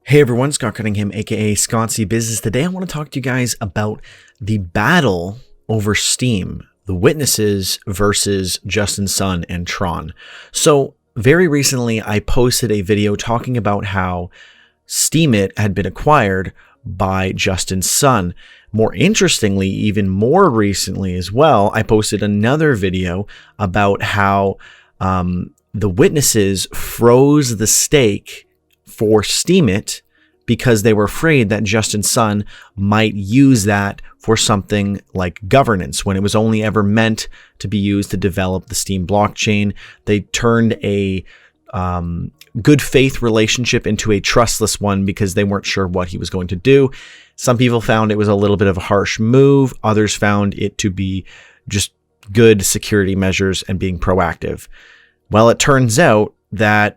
Hey everyone, Scott Cunningham, aka Sconcy Business. Today I want to talk to you guys about the battle over Steem, the witnesses versus Justin Sun and Tron. So very recently I posted a video talking about how Steemit had been acquired by Justin Sun. More interestingly, even more recently as well, I posted another video about how the witnesses froze the stake for Steemit because they were afraid that Justin Sun might use that for something like governance when it was only ever meant to be used to develop the Steem blockchain. They turned a good faith relationship into a trustless one because they weren't sure what he was going to do. Some people found it was a little bit of a harsh move. Others found it to be just good security measures and being proactive. Well, it turns out that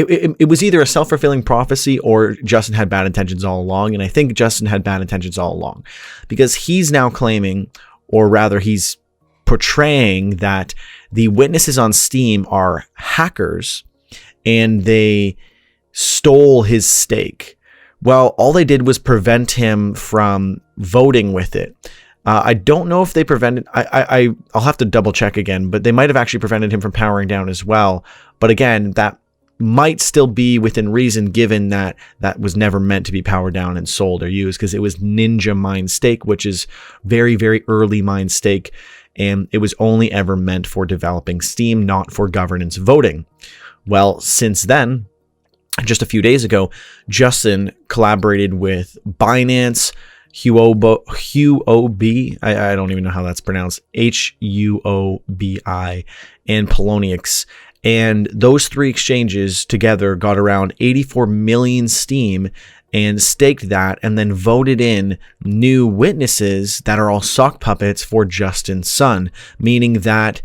it was either a self-fulfilling prophecy or Justin had bad intentions all along. And I think Justin had bad intentions all along because he's now claiming, or rather he's portraying, that the witnesses on Steem are hackers and they stole his stake. Well, all they did was prevent him from voting with it. I don't know if they prevented, I'll have to double check again, but they might have actually prevented him from powering down as well. But again, that might still be within reason given that that was never meant to be powered down and sold or used, because it was Ninja Mine Stake, which is very, very early mine stake. And it was only ever meant for developing Steem, not for governance voting. Well, since then, just a few days ago, Justin collaborated with Binance, Huobi, I don't even know how that's pronounced, Huobi, and Poloniex. And those three exchanges together got around 84 million Steem and staked that and then voted in new witnesses that are all sock puppets for Justin Sun, meaning that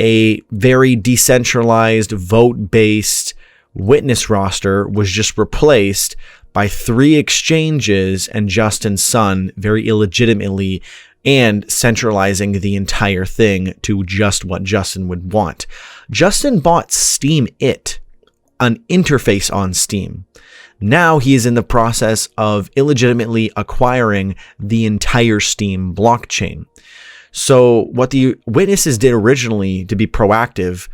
a very decentralized vote-based witness roster was just replaced by three exchanges and Justin Sun very illegitimately and centralizing the entire thing to just what Justin would want. Justin bought Steemit, an interface on Steem. Now he is in the process of illegitimately acquiring the entire Steem blockchain. So what the witnesses did originally to be proactive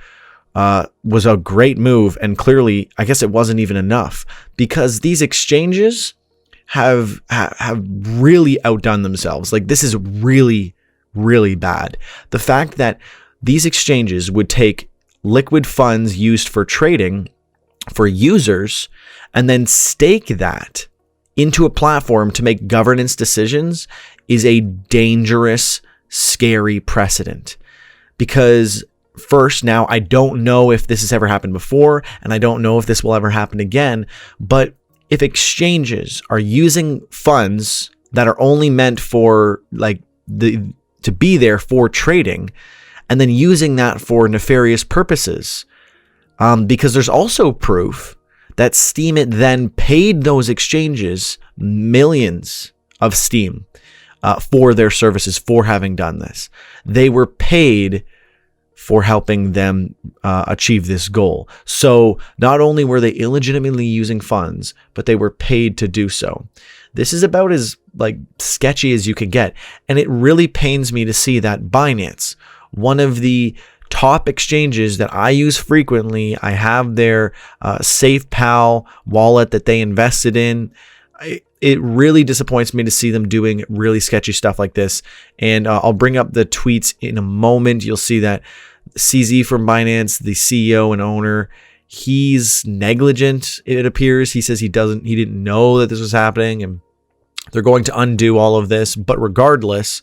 was a great move, and clearly, I guess it wasn't even enough, because these exchanges have really outdone themselves. Like, this is really, really bad. The fact that these exchanges would take liquid funds used for trading for users and then stake that into a platform to make governance decisions is a dangerous, scary precedent. Because first, now, I don't know if this has ever happened before, and I don't know if this will ever happen again, but if exchanges are using funds that are only meant for to be there for trading and then using that for nefarious purposes, because there's also proof that Steemit then paid those exchanges millions of Steem for their services for having done this. They were paid for helping them achieve this goal. So not only were they illegitimately using funds, but they were paid to do so. This is about as sketchy as you could get. And it really pains me to see that Binance, one of the top exchanges that I use frequently, I have their SafePal wallet that they invested in. It really disappoints me to see them doing really sketchy stuff like this. And I'll bring up the tweets in a moment. You'll see that CZ from Binance, the CEO and owner, he's negligent, it appears. He says he didn't know that this was happening, and they're going to undo all of this. But regardless,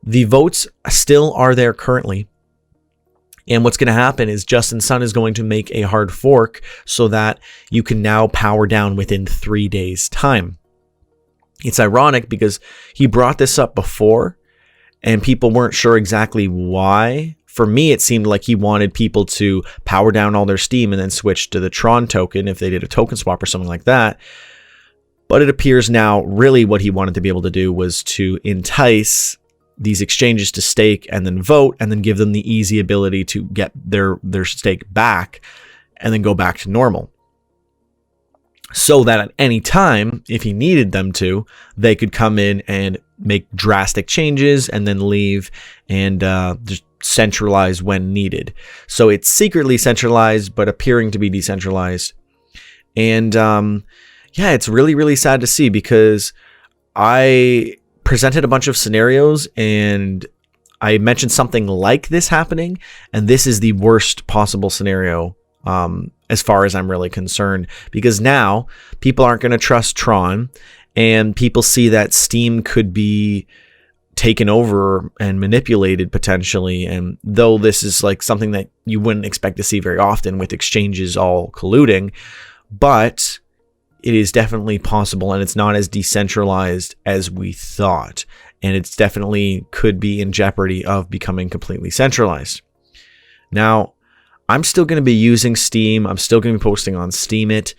the votes still are there currently. And what's going to happen is Justin Sun is going to make a hard fork so that you can now power down within 3 days' time. It's ironic because he brought this up before and people weren't sure exactly why. For me, it seemed like he wanted people to power down all their Steem and then switch to the Tron token if they did a token swap or something like that. But it appears now really what he wanted to be able to do was to entice these exchanges to stake and then vote and then give them the easy ability to get their stake back and then go back to normal. so that at any time, if he needed them to, they could come in and make drastic changes and then leave and just centralize when needed. So it's secretly centralized, but appearing to be decentralized. And yeah, it's really, really sad to see, because I presented a bunch of scenarios and I mentioned something like this happening, and this is the worst possible scenario as far as I'm really concerned, because now people aren't going to trust Tron, and people see that Steem could be taken over and manipulated potentially. And though this is like something that you wouldn't expect to see very often with exchanges all colluding, but it is definitely possible, and it's not as decentralized as we thought. And it's definitely could be in jeopardy of becoming completely centralized. Now, I'm still going to be using Steem. I'm still going to be posting on Steemit,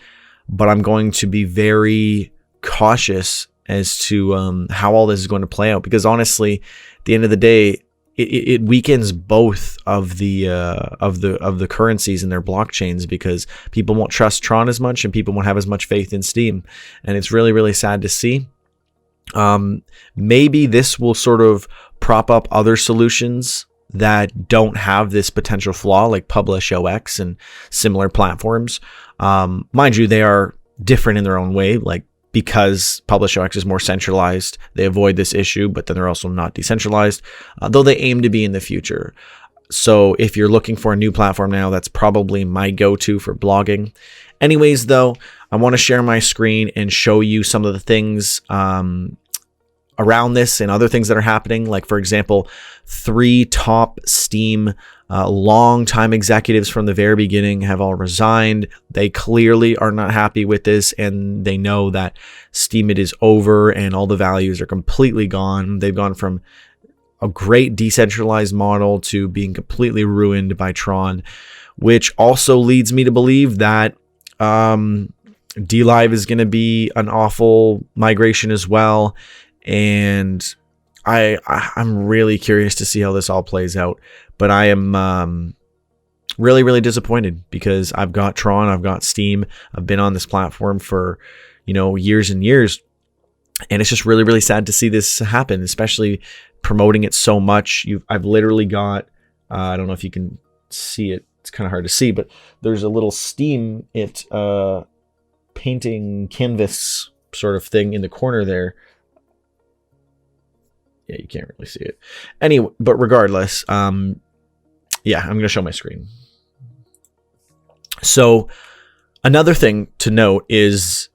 but I'm going to be very cautious as to how all this is going to play out, because honestly, at the end of the day, it weakens both of the currencies and their blockchains, because people won't trust Tron as much and people won't have as much faith in Steem, and it's really, really sad to see. Maybe this will sort of prop up other solutions that don't have this potential flaw, like PublishOX and similar platforms. Mind you, they are different in their own way, like, because PublishOX is more centralized, they avoid this issue, but then they're also not decentralized, though they aim to be in the future. So if you're looking for a new platform now, that's probably my go-to for blogging. Anyways, though, I want to share my screen and show you some of the things around this and other things that are happening. Like, for example, 3 top Steem long-time executives from the very beginning have all resigned. They clearly are not happy with this, and they know that Steemit is over and all the values are completely gone. They've gone from a great decentralized model to being completely ruined by Tron, which also leads me to believe that DLive is going to be an awful migration as well. And I'm really curious to see how this all plays out. But I am really, really disappointed, because I've got Tron, I've got Steem, I've been on this platform for, years and years. And it's just really, really sad to see this happen, especially promoting it so much. I've literally got, I don't know if you can see it. It's kind of hard to see, but there's a little Steemit painting canvas sort of thing in the corner there. Yeah, you can't really see it. Anyway, but regardless, yeah, I'm going to show my screen. So another thing to note is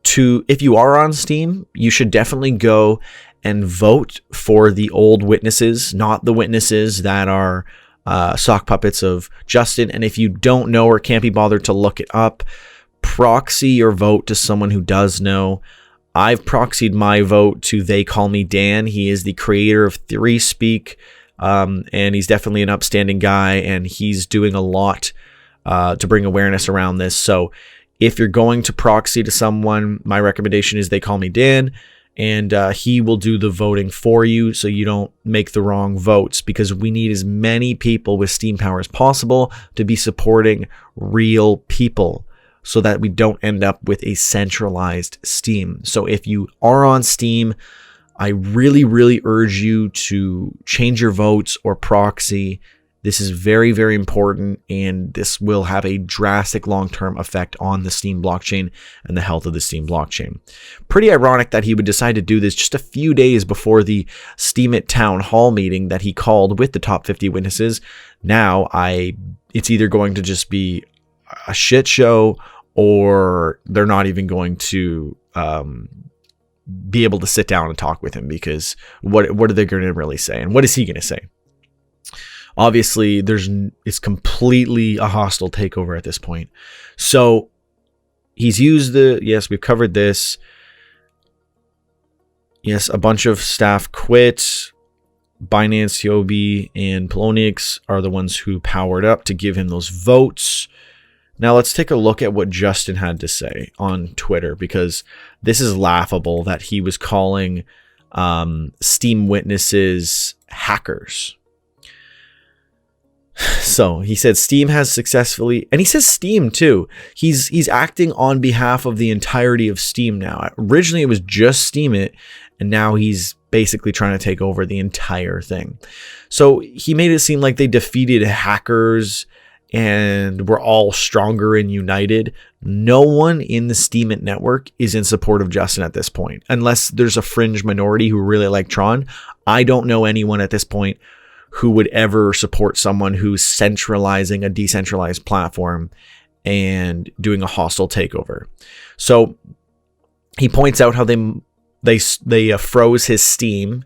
if you are on Steem, you should definitely go and vote for the old witnesses, not the witnesses that are sock puppets of Justin. And if you don't know or can't be bothered to look it up, proxy your vote to someone who does know. I've proxied my vote to They Call Me Dan. He is the creator of ThreeSpeak, and he's definitely an upstanding guy, and he's doing a lot to bring awareness around this. So if you're going to proxy to someone, my recommendation is They Call Me Dan, and he will do the voting for you so you don't make the wrong votes, because we need as many people with Steem power as possible to be supporting real people, so that we don't end up with a centralized Steem. So if you are on Steem, I really, really urge you to change your votes or proxy. This is very, very important, and this will have a drastic long-term effect on the Steem blockchain and the health of the Steem blockchain. Pretty ironic that he would decide to do this just a few days before the Steemit townhall meeting that he called with the top 50 witnesses. Now, it's either going to just be a shit show, or they're not even going to be able to sit down and talk with him, because what are they going to really say, and what is he going to say? Obviously, it's completely a hostile takeover at this point. So he's used yes, we've covered this. Yes, a bunch of staff quit. Binance, Yobi, and Polonix are the ones who powered up to give him those votes. Now let's take a look at what Justin had to say on Twitter, because this is laughable that he was calling Steem witnesses hackers. So he said Steem has successfully, and he says Steem too. He's acting on behalf of the entirety of Steem now. Originally it was just Steemit, and now he's basically trying to take over the entire thing. So he made it seem like they defeated hackers and we're all stronger and united. No one in the Steemit network is in support of Justin at this point, unless there's a fringe minority who really like Tron. I don't know anyone at this point who would ever support someone who's centralizing a decentralized platform and doing a hostile takeover. So he points out how they froze his Steem,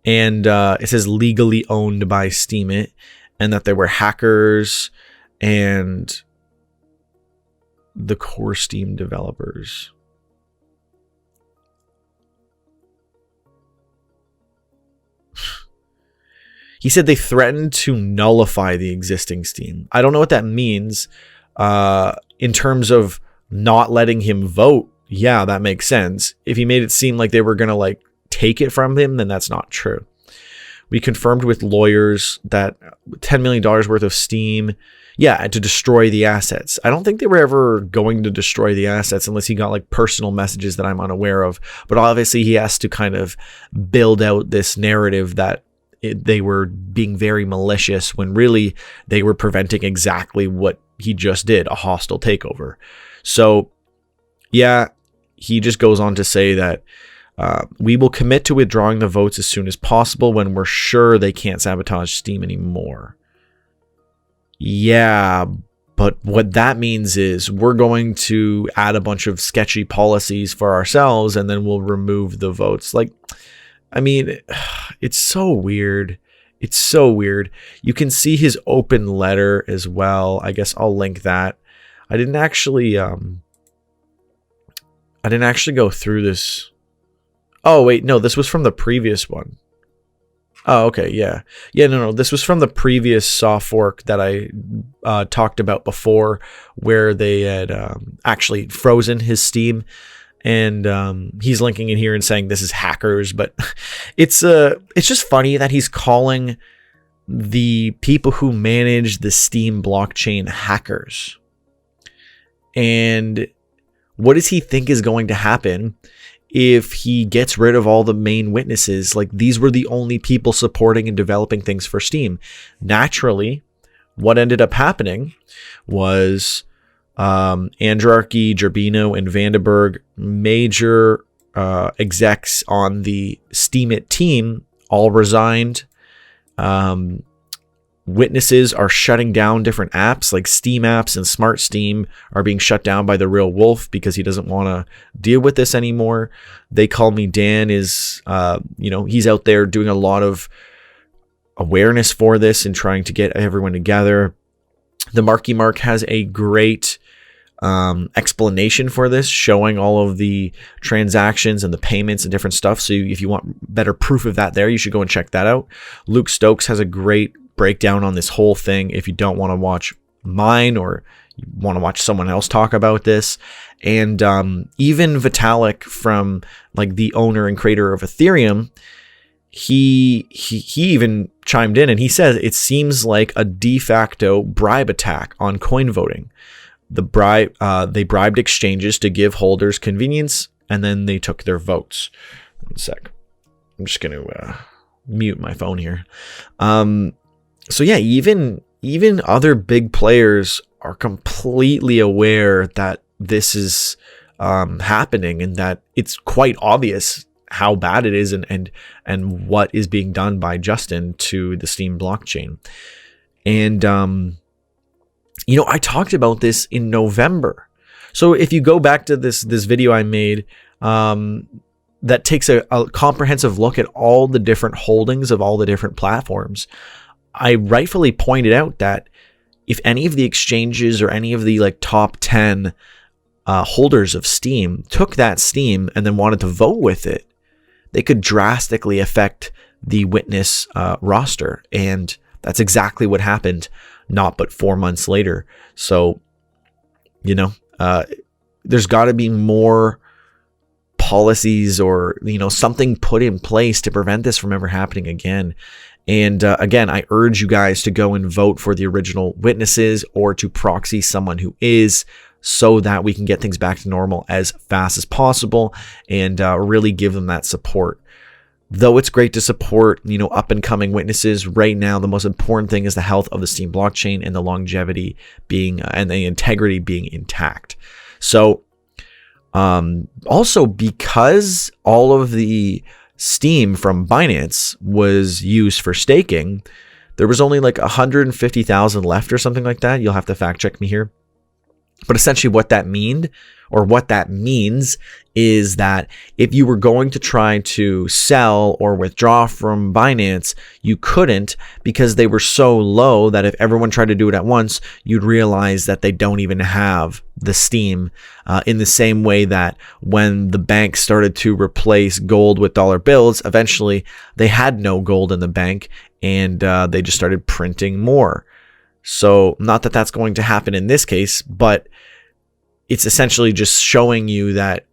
and it says legally owned by Steemit, and that there were hackers and the core Steem developers. He said they threatened to nullify the existing Steem. I don't know what that means. In terms of not letting him vote, yeah, that makes sense. If he made it seem like they were going to like take it from him, then that's not true. We confirmed with lawyers that $10 million worth of Steem, yeah, to destroy the assets. I don't think they were ever going to destroy the assets unless he got like personal messages that I'm unaware of. But obviously he has to kind of build out this narrative that they were being very malicious when really they were preventing exactly what he just did, a hostile takeover. So yeah, he just goes on to say that we will commit to withdrawing the votes as soon as possible when we're sure they can't sabotage Steem anymore. Yeah, but what that means is we're going to add a bunch of sketchy policies for ourselves and then we'll remove the votes. Like, I mean, it's so weird. It's so weird. You can see his open letter as well. I guess I'll link that. I didn't actually go through this. Oh, wait, no, this was from the previous one. Oh, okay, yeah. Yeah, no, this was from the previous soft fork that I talked about before, where they had actually frozen his Steem. And he's linking in here and saying this is hackers, but it's just funny that he's calling the people who manage the Steem blockchain hackers. And what does he think is going to happen if he gets rid of all the main witnesses? Like, these were the only people supporting and developing things for Steem. Naturally, what ended up happening was Andrarchy, Gerbino, and Vandenberg, major execs on the Steemit team, all resigned. Witnesses are shutting down different apps, like Steem apps and Smart Steem are being shut down by the real wolf because he doesn't want to deal with this anymore. They Call Me Dan is, he's out there doing a lot of awareness for this and trying to get everyone together. The Marky Mark has a great explanation for this, showing all of the transactions and the payments and different stuff. So if you want better proof of that there, you should go and check that out. Luke Stokes has a great breakdown on this whole thing if you don't want to watch mine or you want to watch someone else talk about this. And even Vitalik, from like the owner and creator of Ethereum, he even chimed in and he says it seems like a de facto bribe attack on coin voting. They bribed exchanges to give holders convenience, and then they took their votes. 1 sec. I'm just going to mute my phone here. So yeah, even other big players are completely aware that this is happening and that it's quite obvious how bad it is and what is being done by Justin to the Steem blockchain. And I talked about this in November. So if you go back to this video I made that takes a comprehensive look at all the different holdings of all the different platforms, I rightfully pointed out that if any of the exchanges or any of the like top 10 holders of Steem took that Steem and then wanted to vote with it, they could drastically affect the witness roster. And that's exactly what happened not but 4 months later. So, there's got to be more policies or, something put in place to prevent this from ever happening again. And again, I urge you guys to go and vote for the original witnesses or to proxy someone who is, so that we can get things back to normal as fast as possible and really give them that support. Though it's great to support, up and coming witnesses, right now the most important thing is the health of the Steem blockchain and the longevity being and the integrity being intact. So also, because all of the Steem from Binance was used for staking, there was only like 150,000 left or something like that. You'll have to fact check me here. But essentially what that means is that if you were going to try to sell or withdraw from Binance, you couldn't, because they were so low that if everyone tried to do it at once, you'd realize that they don't even have the Steem, in the same way that when the bank started to replace gold with dollar bills, eventually they had no gold in the bank and they just started printing more. So not that that's going to happen in this case, but it's essentially just showing you that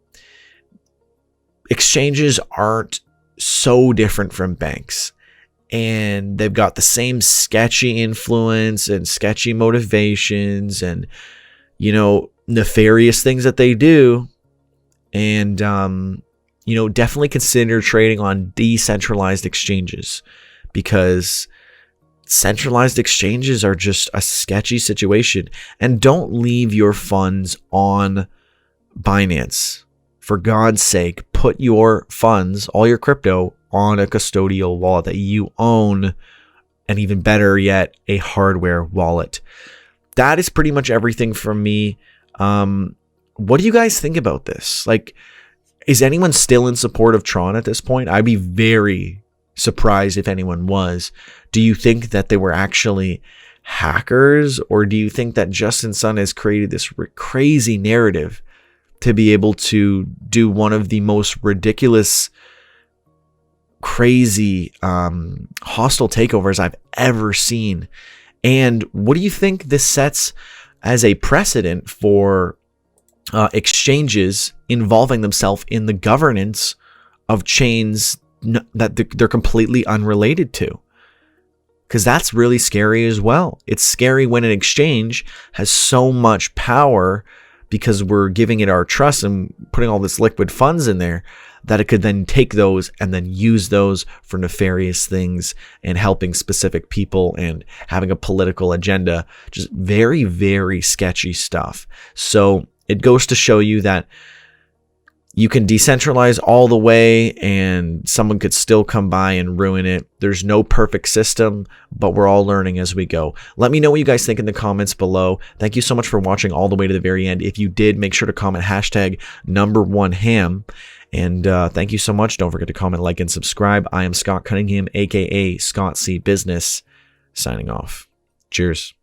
exchanges aren't so different from banks, and they've got the same sketchy influence and sketchy motivations and, nefarious things that they do. And, definitely consider trading on decentralized exchanges, because centralized exchanges are just a sketchy situation. And don't leave your funds on Binance. For God's sake, put your funds, all your crypto, on a custodial wallet that you own, and even better yet, a hardware wallet. That is pretty much everything from me. What do you guys think about this? Like, is anyone still in support of Tron at this point? I'd be very surprised if anyone was. Do you think that they were actually hackers, or do you think that Justin Sun has created this crazy narrative to be able to do one of the most ridiculous, crazy, hostile takeovers I've ever seen? And what do you think this sets as a precedent for exchanges involving themselves in the governance of chains that they're completely unrelated to? Because that's really scary as well. It's scary when an exchange has so much power, because we're giving it our trust and putting all this liquid funds in there, that it could then take those and then use those for nefarious things and helping specific people and having a political agenda. Just very, very sketchy stuff. So it goes to show you that you can decentralize all the way and someone could still come by and ruin it. There's no perfect system, but we're all learning as we go. Let me know what you guys think in the comments below. Thank you so much for watching all the way to the very end. If you did, make sure to comment hashtag #1ham. And thank you so much. Don't forget to comment, like, and subscribe. I am Scott Cunningham, aka Scott C Business, signing off. Cheers.